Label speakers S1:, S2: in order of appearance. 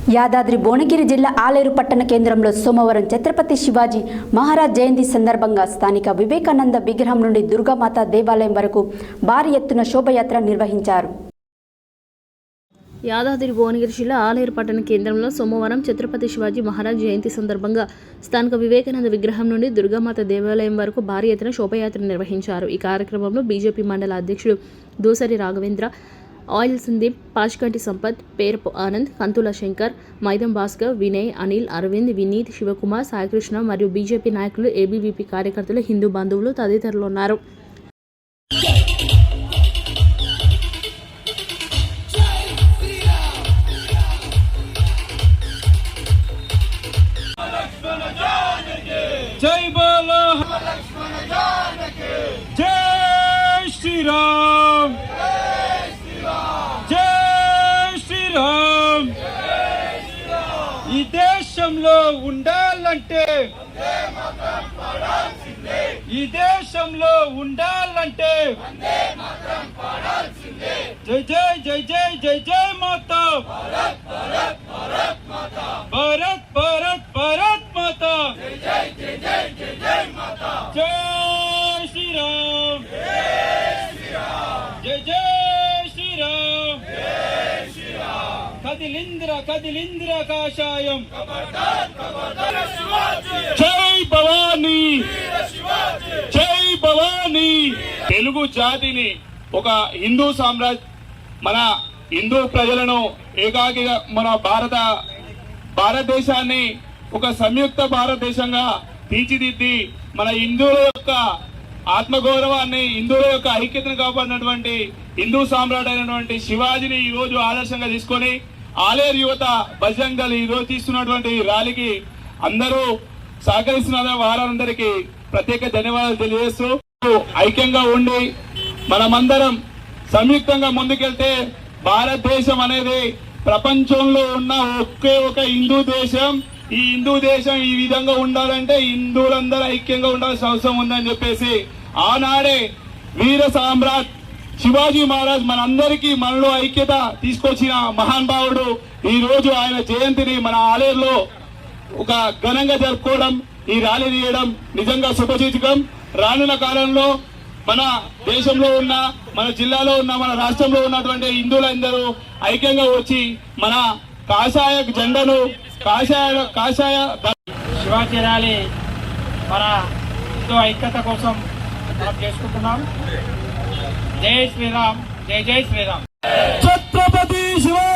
S1: యాదాద్రి భువనగిరి జిల్లా ఆలేరు పట్టణ కేంద్రంలో సోమవారం ఛత్రపతి శివాజీ మహారాజ్ జయంతి సందర్భంగా స్థానిక వివేకానంద విగ్రహం నుండి దుర్గామాత దేవాలయం వరకు భారీ ఎత్తున శోభయాత్ర నిర్వహించారు.
S2: యాదాద్రి భువనగిరి జిల్లా ఆలేరు పట్టణ కేంద్రంలో సోమవారం ఛత్రపతి శివాజీ మహారాజ్ జయంతి సందర్భంగా స్థానిక వివేకానంద విగ్రహం నుండి దుర్గామాత దేవాలయం వరకు భారీ ఎత్తున శోభయాత్ర నిర్వహించారు. ఈ కార్యక్రమంలో బీజేపీ మండల అధ్యక్షుడు దూసరి రాఘవేంద్ర, ఆయిల్ సందీప్, పాష్కంటి సంపత్, పేరపు ఆనంద్, కంతుల శంకర్, మైదం భాస్కర్, వినయ్, అనిల్, అరవింద్, వినీత్, శివకుమార్, సాయికృష్ణ మరియు బీజేపీ నాయకులు, ఏబీవీపీ కార్యకర్తలు, హిందూ బంధువులు తదితరులు ఉన్నారు.
S3: జై బోలో జై శ్రీరామ్, జై శ్రీరామ్. ఈ దేశంలో ఉండాలంటే, ఈ దేశంలో ఉండాలంటే జై జై జై జై జై జై మాతా, భారత్ భారత్ భారత్ మాతా, జై శ్రీరామ్, జై జై శ్రీరామ్. కదిలింద్ర కదిలింద్ర కాషాయం, జై భవానీ, జై భవానీ. తెలుగు జాతిని, ఒక హిందూ సామ్రాజ్య, మన హిందూ ప్రజలను ఏకాకిగా మన భారతదేశాన్ని ఒక సంయుక్త భారతదేశంగా తీర్చిదిద్ది మన హిందువుల యొక్క ఆత్మగౌరవాన్ని, హిందువుల యొక్క ఐక్యతను కాపాడినటువంటి హిందూ సామ్రాట్ అయినటువంటి శివాజీని ఈ రోజు ఆదర్శంగా తీసుకొని ఆలేరు యువత బజరంగ్ దళ్ ఈ రోజు తీస్తున్నటువంటి ర్యాలీకి అందరూ సహకరిస్తున్న వారందరికీ ప్రత్యేక ధన్యవాదాలు తెలియజేస్తూ, ఐక్యంగా ఉండి మనమందరం సంయుక్తంగా ముందుకెళ్తే భారతదేశం అనేది ప్రపంచంలో ఉన్న ఒకే ఒక హిందూ దేశం. ఈ హిందూ దేశం ఈ విధంగా ఉండాలంటే హిందువులందరూ ఐక్యంగా ఉండాల్సిన అవసరం ఉందని చెప్పేసి ఆనాడే వీర సామ్రాట్ శివాజీ మహారాజ్ మనలో ఐక్యత తీసుకొచ్చిన మహానుభావుడు. ఈ రోజు ఆయన జయంతిని మన ఆలేరులో ఒక ఘనంగా జరుపుకోవడం, ఈ ర్యాలీ తీయడం నిజంగా శుభసూచకం. రానున్న కాలంలో మన దేశంలో ఉన్న, మన జిల్లాలో ఉన్న, మన రాష్ట్రంలో ఉన్నటువంటి హిందువులందరూ ఐక్యంగా వచ్చి మన కాషాయ జెండాను, కాషాయ
S4: శివాజీ ర్యాలీ మన హిందూ ఐక్యత కోసం మనం చేసుకుంటున్నాం. జై శ్రీరామ్, జై జై శ్రీరామ్.
S3: ఛత్రపతి శివాజీ.